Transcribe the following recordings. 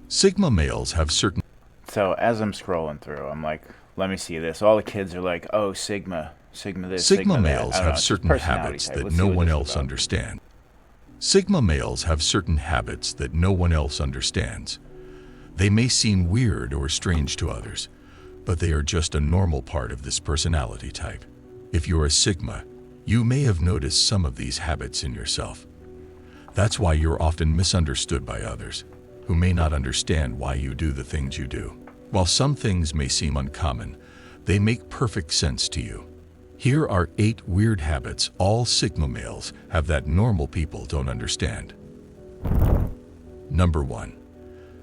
Sigma males have certain So as I'm scrolling through, I'm like, let me see this. All the kids are like, oh, Sigma, Sigma this, Sigma Sigma that. I males don't know. have It's just certain personality habits type. that Let's no see what one this is else about. understands. Sigma males have certain habits that no one else understands. They may seem weird or strange to others, but they are just a normal part of this personality type. If you're a Sigma, you may have noticed some of these habits in yourself. That's why you're often misunderstood by others, who may not understand why you do the things you do. While some things may seem uncommon, they make perfect sense to you. Here are 8 weird habits all Sigma males have that normal people don't understand. Number 1.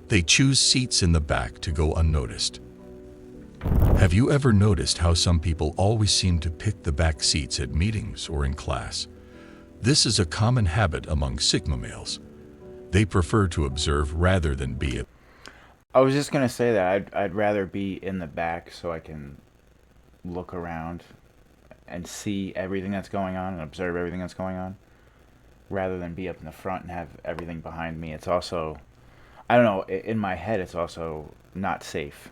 They choose seats in the back to go unnoticed. Have you ever noticed how some people always seem to pick the back seats at meetings or in class? This is a common habit among Sigma males. They prefer to observe rather than be it. I was just gonna say that I'd rather be in the back so I can look around and see everything that's going on and observe everything that's going on, rather than be up in the front and have everything behind me. It's also, I don't know, in my head, it's also not safe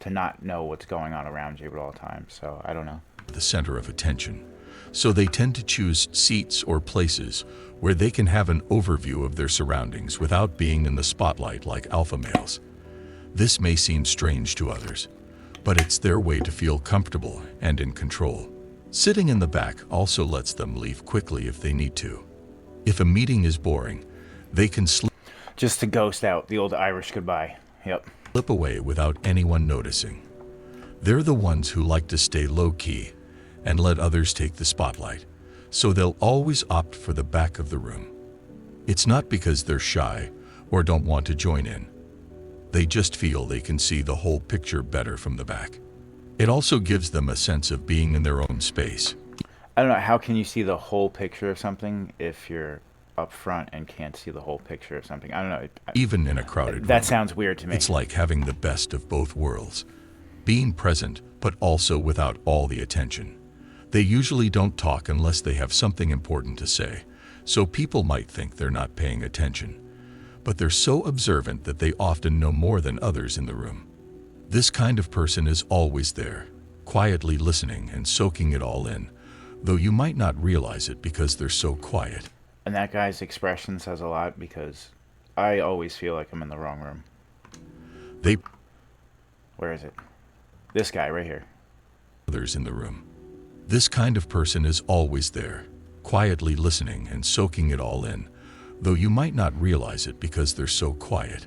to not know what's going on around you at all times. So I don't know. The center of attention, so they tend to choose seats or places where they can have an overview of their surroundings without being in the spotlight like alpha males. This may seem strange to others, but it's their way to feel comfortable and in control. Sitting in the back also lets them leave quickly if they need to. If a meeting is boring, they can slip Just to ghost out the old Irish goodbye. Yep. away without anyone noticing. They're the ones who like to stay low-key and let others take the spotlight, so they'll always opt for the back of the room. It's not because they're shy or don't want to join in. They just feel they can see the whole picture better from the back. It also gives them a sense of being in their own space. I don't know. How can you see the whole picture of something if you're up front and can't see the whole picture of something? I don't know. Even in a crowded That room, sounds weird to me. it's like having the best of both worlds, being present but also without all the attention. They usually don't talk unless they have something important to say, so people might think they're not paying attention. But they're so observant that they often know more than others in the room. This kind of person is always there, quietly listening and soaking it all in, though you might not realize it because they're so quiet. And that guy's expression says a lot because I always feel like I'm in the wrong room. They Where is it? This guy right here. others in the room. This kind of person is always there, quietly listening and soaking it all in, though you might not realize it because they're so quiet.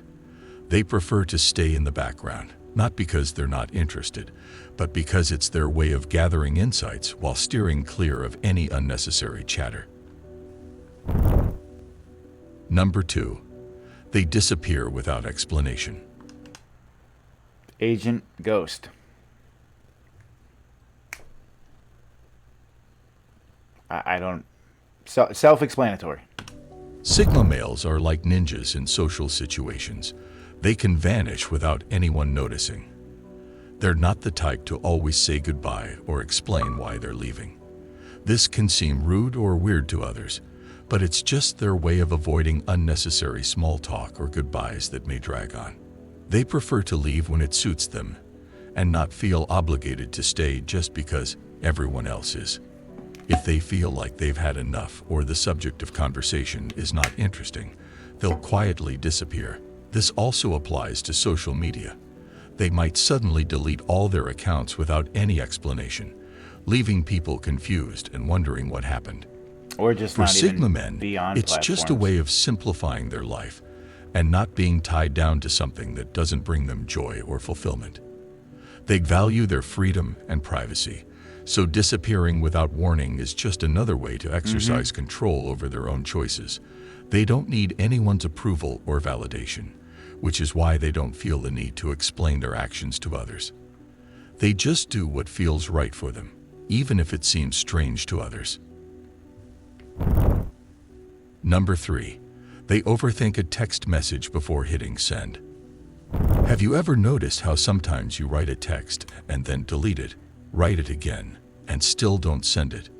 They prefer to stay in the background, not because they're not interested, but because it's their way of gathering insights while steering clear of any unnecessary chatter. Number 2. They disappear without explanation. Agent Ghost. I don't. Self-explanatory. Sigma males are like ninjas in social situations. They can vanish without anyone noticing. They're not the type to always say goodbye or explain why they're leaving. This can seem rude or weird to others, but it's just their way of avoiding unnecessary small talk or goodbyes that may drag on. They prefer to leave when it suits them and not feel obligated to stay just because everyone else is. If they feel like they've had enough or the subject of conversation is not interesting, they'll quietly disappear. This also applies to social media. They might suddenly delete all their accounts without any explanation, leaving people confused and wondering what happened. Or just For not Sigma even men, be on it's just a platforms. way of simplifying their life and not being tied down to something that doesn't bring them joy or fulfillment. They value their freedom and privacy, so disappearing without warning is just another way to exercise control over their own choices. They don't need anyone's approval or validation, which is why they don't feel the need to explain their actions to others. They just do what feels right for them, even if it seems strange to others. Number 3. They overthink a text message before hitting send. Have you ever noticed how sometimes you write a text and then delete it, write it again, and still don't send it?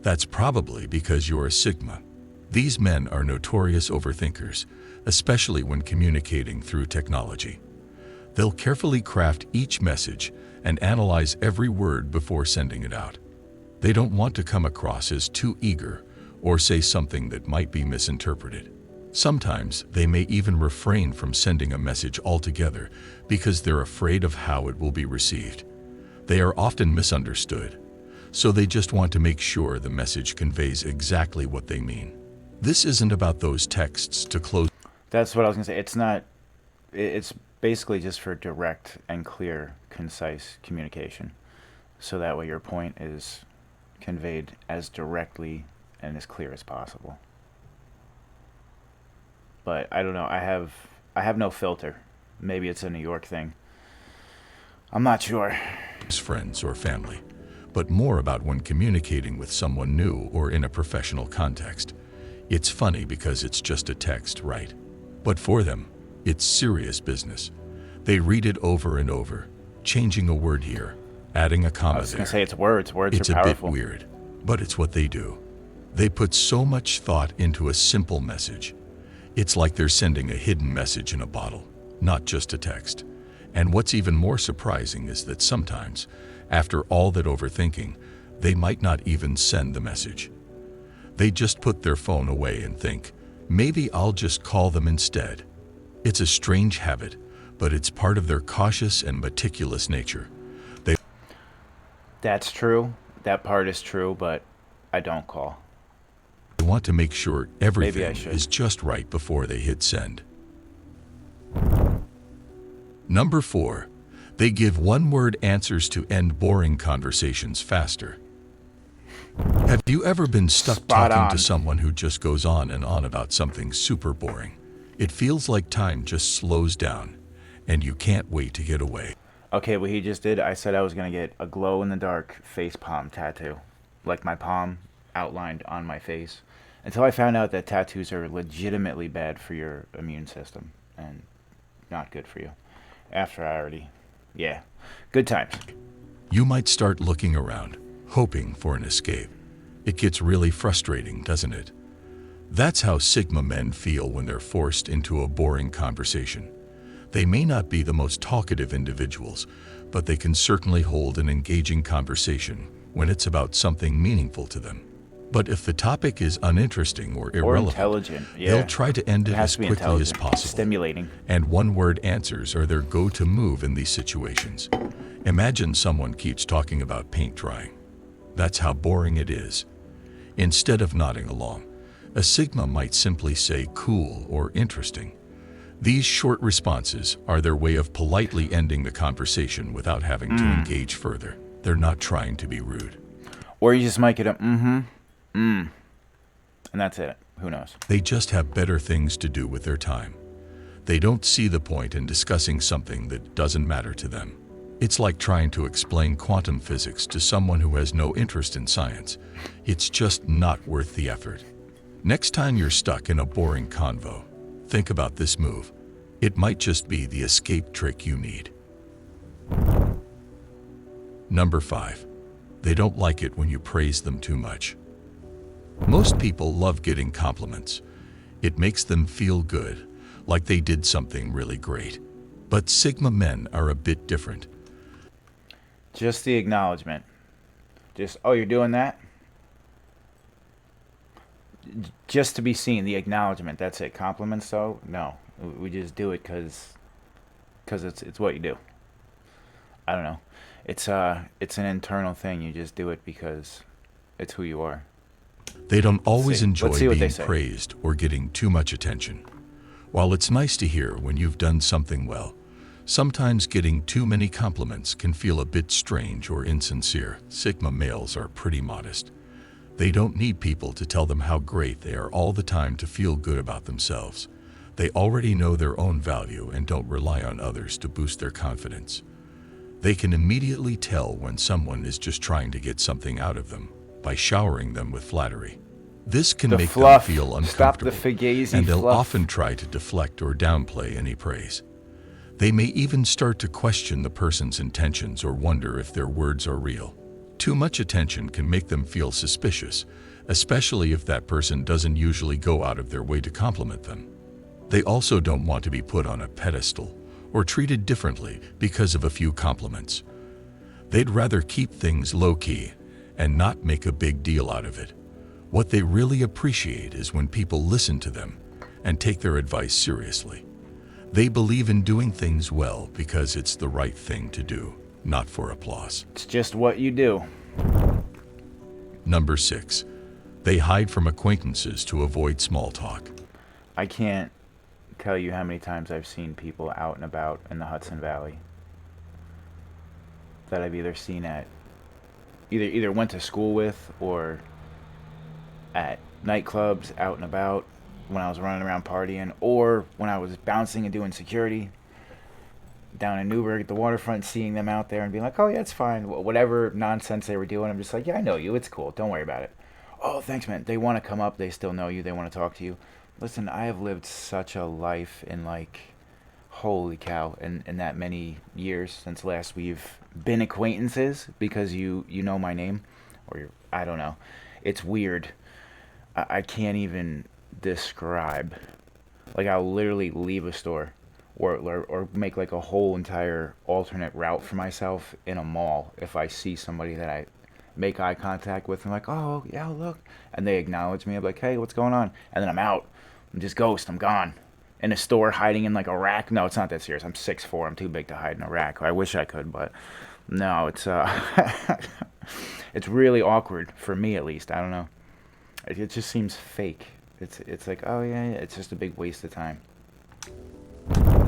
That's probably because you're a Sigma. These men are notorious overthinkers. especially when communicating through technology. They'll carefully craft each message and analyze every word before sending it out. They don't want to come across as too eager or say something that might be misinterpreted. Sometimes they may even refrain from sending a message altogether because they're afraid of how it will be received. They are often misunderstood, so they just want to make sure the message conveys exactly what they mean. This isn't about those texts to close. That's what I was gonna say. It's not. It's basically just for direct and clear, concise communication, so that way your point is conveyed as directly and as clear as possible. But I don't know. I have no filter. Maybe it's a New York thing. I'm not sure. Friends or family, but more about when communicating with someone new or in a professional context. It's funny because it's just a text, right? But for them, it's serious business. They read it over and over, changing a word here, adding a comma I was there. gonna say it's words. Words It's are a bit powerful. weird, but it's what they do. They put so much thought into a simple message. It's like they're sending a hidden message in a bottle, not just a text. And what's even more surprising is that sometimes, after all that overthinking, they might not even send the message. They just put their phone away and think, maybe I'll just call them instead. It's a strange habit, but it's part of their cautious and meticulous nature. They That's true. That part is true, but I don't call. want to make sure everything should. is just right before they hit send. Number 4, they give one-word answers to end boring conversations faster. Have you ever been stuck Spot talking on. to someone who just goes on and on about something super boring? It feels like time just slows down, and you can't wait to get away. Okay, what he just did, I said I was going to get a glow-in-the-dark face palm tattoo. Like my palm outlined on my face. Until I found out that tattoos are legitimately bad for your immune system. And not good for you. After I already... Yeah. Good times. You might start looking around, hoping for an escape. It gets really frustrating, doesn't it? That's how Sigma men feel when they're forced into a boring conversation. They may not be the most talkative individuals, but they can certainly hold an engaging conversation when it's about something meaningful to them. But if the topic is uninteresting or Or irrelevant, intelligent. Yeah. they'll try to end it It has as to be quickly as intelligent. possible. Stimulating. And one-word answers are their go-to move in these situations. Imagine someone keeps talking about paint drying. That's how boring it is. Instead of nodding along, a Sigma might simply say cool or interesting. These short responses are their way of politely ending the conversation without having to engage further. They're not trying to be rude. Or you just might get a and that's it. Who knows? They just have better things to do with their time. They don't see the point in discussing something that doesn't matter to them. It's like trying to explain quantum physics to someone who has no interest in science. It's just not worth the effort. Next time you're stuck in a boring convo, think about this move. It might just be the escape trick you need. Number 5. They don't like it when you praise them too much. Most people love getting compliments. It makes them feel good, like they did something really great. But Sigma men are a bit different. Just the acknowledgement. Just, oh, you're doing that? Just to be seen, the acknowledgement. That's it. Compliments, though? No. We just do it because it's what you do. I don't know. It's an internal thing. You just do it because it's who you are. They don't always see. enjoy Let's see what they being say. praised or getting too much attention. While it's nice to hear when you've done something well, sometimes getting too many compliments can feel a bit strange or insincere. Sigma males are pretty modest. They don't need people to tell them how great they are all the time to feel good about themselves. They already know their own value and don't rely on others to boost their confidence. They can immediately tell when someone is just trying to get something out of them by showering them with flattery. This can The make fluff. them feel Stop the uncomfortable, fugazi and they'll fluff. often try to deflect or downplay any praise. They may even start to question the person's intentions or wonder if their words are real. Too much attention can make them feel suspicious, especially if that person doesn't usually go out of their way to compliment them. They also don't want to be put on a pedestal or treated differently because of a few compliments. They'd rather keep things low-key and not make a big deal out of it. What they really appreciate is when people listen to them and take their advice seriously. They believe in doing things well because it's the right thing to do, not for applause. It's just what you do. Number 6. They hide from acquaintances to avoid small talk. I can't tell you how many times I've seen people out and about in the Hudson Valley that I've either seen at either went to school with or at nightclubs out and about when I was running around partying, or when I was bouncing and doing security down in Newburgh at the waterfront, seeing them out there and being like, oh yeah, it's fine, whatever nonsense they were doing, I'm just like, yeah, I know you, it's cool, don't worry about it. Oh, thanks, man. They want to come up, they still know you, they want to talk to you. Listen, I have lived such a life in, like, holy cow, in that many years since last we've been acquaintances, because you know my name, or I don't know. It's weird. I can't even describe. Like, I'll literally leave a store or make like a whole entire alternate route for myself in a mall if I see somebody that I make eye contact with and like, oh yeah, look, and they acknowledge me. I'm like, hey, what's going on? And then I'm out. I'm just ghost. I'm gone. In a store hiding in like a rack. No, it's not that serious. I'm 6'4". I'm too big to hide in a rack. I wish I could, but no, it's it's really awkward for me, at least. I don't know. It just seems fake. It's like, oh yeah, it's just a big waste of time.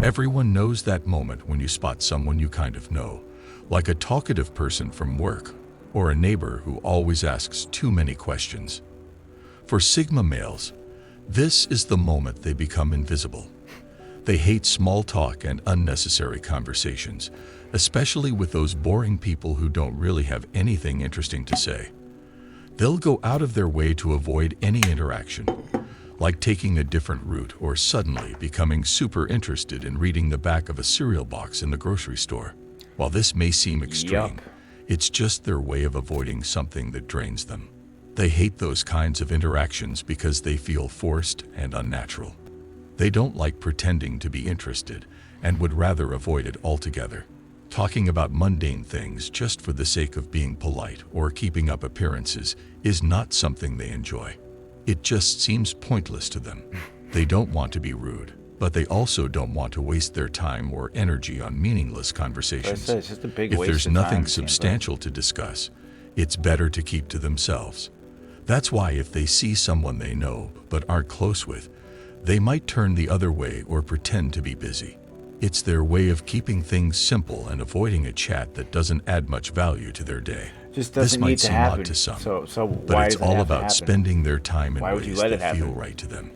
Everyone knows that moment when you spot someone you kind of know, like a talkative person from work or a neighbor who always asks too many questions. For Sigma males, this is the moment they become invisible. They hate small talk and unnecessary conversations, especially with those boring people who don't really have anything interesting to say. They'll go out of their way to avoid any interaction, like taking a different route or suddenly becoming super interested in reading the back of a cereal box in the grocery store. While this may seem extreme, it's just their way of avoiding something that drains them. They hate those kinds of interactions because they feel forced and unnatural. They don't like pretending to be interested and would rather avoid it altogether. Talking about mundane things just for the sake of being polite or keeping up appearances is not something they enjoy. It just seems pointless to them. They don't want to be rude, but they also don't want to waste their time or energy on meaningless conversations. It's just a big If waste there's of nothing time, substantial to discuss, it's better to keep to themselves. That's why if they see someone they know but aren't close with, they might turn the other way or pretend to be busy. It's their way of keeping things simple and avoiding a chat that doesn't add much value to their day. Just This doesn't might need to seem happen. odd to some, So but why it's does it all have to about happen? spending their time in Why would you ways let it that feel happen? right to them.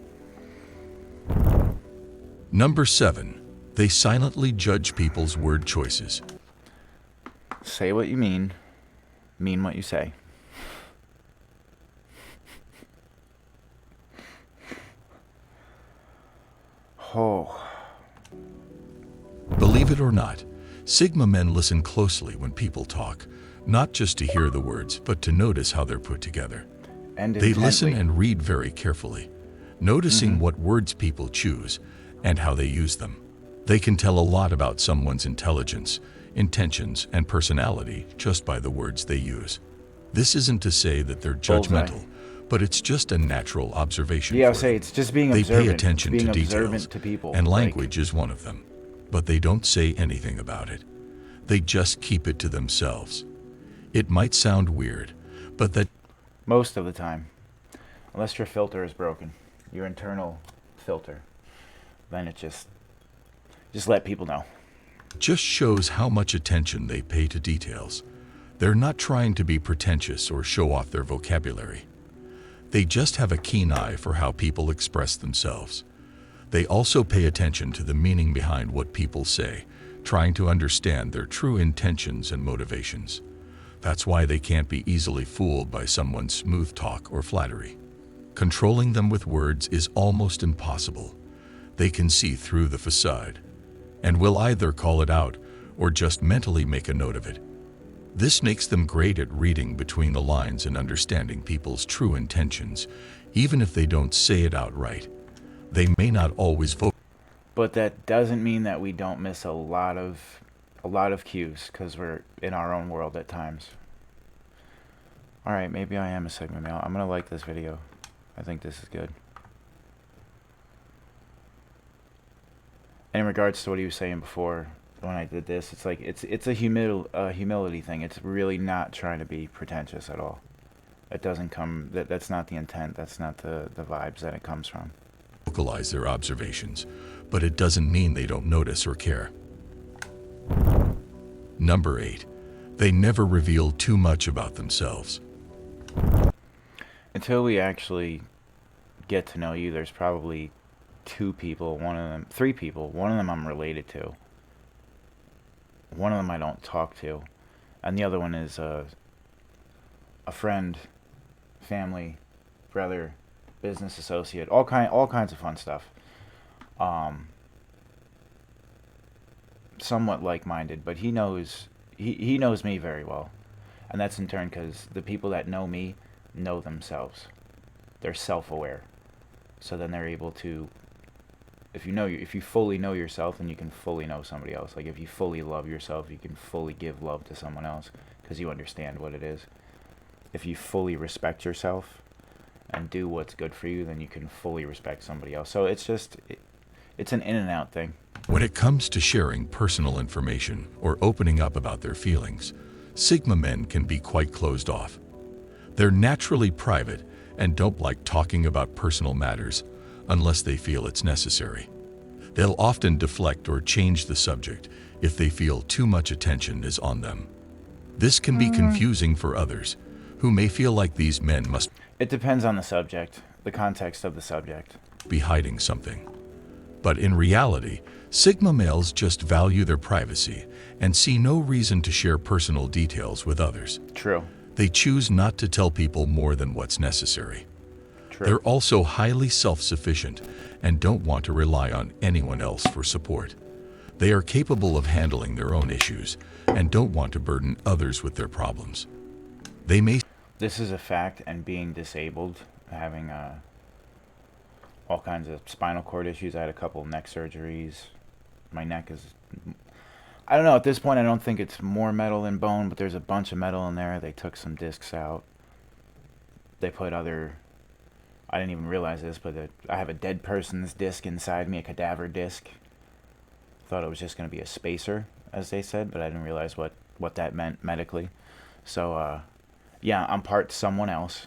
Number 7. They silently judge people's word choices. Say what you mean what you say. Oh, Believe it or not, Sigma men listen closely when people talk, not just to hear the words, but to notice how they're put together. and They listen intently. and read very carefully, noticing what words people choose and how they use them. They can tell a lot about someone's intelligence, intentions, and personality just by the words they use. This isn't to say that they're Bullseye. judgmental, but it's just a natural observation. Yeah, I'll for say them. it's just being They observant. pay attention being to observant details, to people. and Like, language is one of them. But they don't say anything about it. They just keep it to themselves. It might sound weird, but that most of the time, unless your filter is broken, your internal filter, then it just let people know. just shows how much attention they pay to details. They're not trying to be pretentious or show off their vocabulary. They just have a keen eye for how people express themselves. They also pay attention to the meaning behind what people say, trying to understand their true intentions and motivations. That's why they can't be easily fooled by someone's smooth talk or flattery. Controlling them with words is almost impossible. They can see through the facade, and will either call it out or just mentally make a note of it. This makes them great at reading between the lines and understanding people's true intentions, even if they don't say it outright. They may not always vote. But that doesn't mean that we don't miss a lot of cues because we're in our own world at times. All right, maybe I am a Sigma male. I'm gonna like this video. I think this is good. And in regards to what he was saying before, when I did this, it's like it's a humility thing. It's really not trying to be pretentious at all. It doesn't come. That's not the intent. That's not the vibes that it comes from. Vocalize their observations, but it doesn't mean they don't notice or care. Number 8. They never reveal too much about themselves. Until we actually get to know you, there's probably three people. One of them I'm related to. One of them I don't talk to, and the other one is a friend, family, brother, business associate, all kinds of fun stuff. Somewhat like-minded, but he knows me very well, and that's in turn because the people that know me know themselves. They're self-aware, so then they're able to. If you fully know yourself, then you can fully know somebody else. Like if you fully love yourself, you can fully give love to someone else because you understand what it is. If you fully respect yourself and do what's good for you, then you can fully respect somebody else. So it's just, it's an in and out thing. When it comes to sharing personal information or opening up about their feelings, Sigma men can be quite closed off. They're naturally private and don't like talking about personal matters unless they feel it's necessary. They'll often deflect or change the subject if they feel too much attention is on them. This can be confusing for others, who may feel like these men must It depends on the subject, the context of the subject. be hiding something. But in reality, Sigma males just value their privacy and see no reason to share personal details with others. True. They choose not to tell people more than what's necessary. True. They're also highly self-sufficient and don't want to rely on anyone else for support. They are capable of handling their own issues and don't want to burden others with their problems. They may This is a fact, and being disabled, having all kinds of spinal cord issues. I had a couple neck surgeries. My neck is, I don't know, at this point I don't think it's more metal than bone, but there's a bunch of metal in there. They took some discs out. They put I didn't even realize this, but I have a dead person's disc inside me, a cadaver disc. Thought it was just going to be a spacer, as they said, but I didn't realize what that meant medically. So, yeah, I'm part someone else.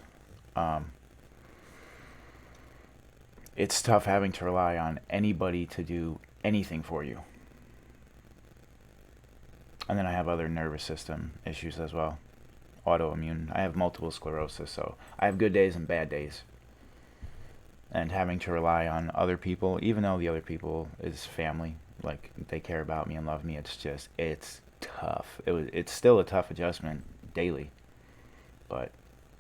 It's tough having to rely on anybody to do anything for you. And then I have other nervous system issues as well. Autoimmune. I have multiple sclerosis, so I have good days and bad days. And having to rely on other people, even though the other people is family, like they care about me and love me, it's tough. It's still a tough adjustment daily, but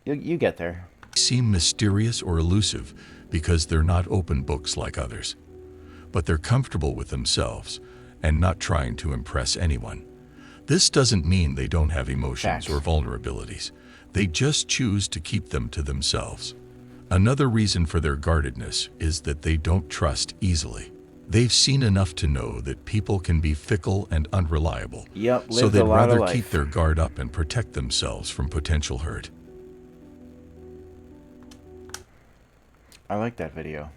you get there. seem mysterious or elusive because they're not open books like others. But they're comfortable with themselves and not trying to impress anyone. This doesn't mean they don't have emotions Facts. or vulnerabilities. They just choose to keep them to themselves. Another reason for their guardedness is that they don't trust easily. They've seen enough to know that people can be fickle and unreliable. Yep, So lived they'd a lot of rather keep life. their guard up and protect themselves from potential hurt. I like that video.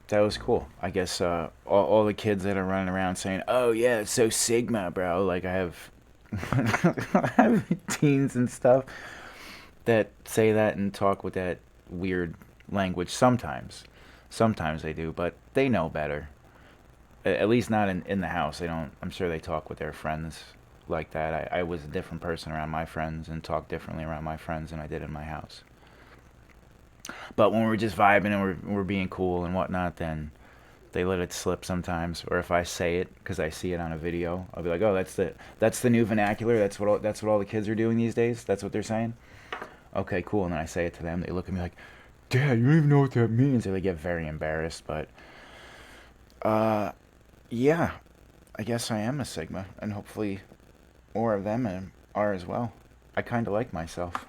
That was cool. I guess all the kids that are running around saying, "Oh yeah, it's so Sigma, bro." Like I have, I have teens and stuff that say that and talk with that weird language. Sometimes they do, but they know better. At least not in the house. They don't. I'm sure they talk with their friends like that. I was a different person around my friends and talked differently around my friends than I did in my house. But when we're just vibing and we're being cool and whatnot, then they let it slip sometimes. Or if I say it because I see it on a video, I'll be like, "Oh, that's the new vernacular. That's what all the kids are doing these days. That's what they're saying." Okay, cool. And then I say it to them. They look at me like, "Dad, you don't even know what that means." So they get very embarrassed. But yeah, I guess I am a Sigma, and hopefully more of them are as well. I kind of like myself.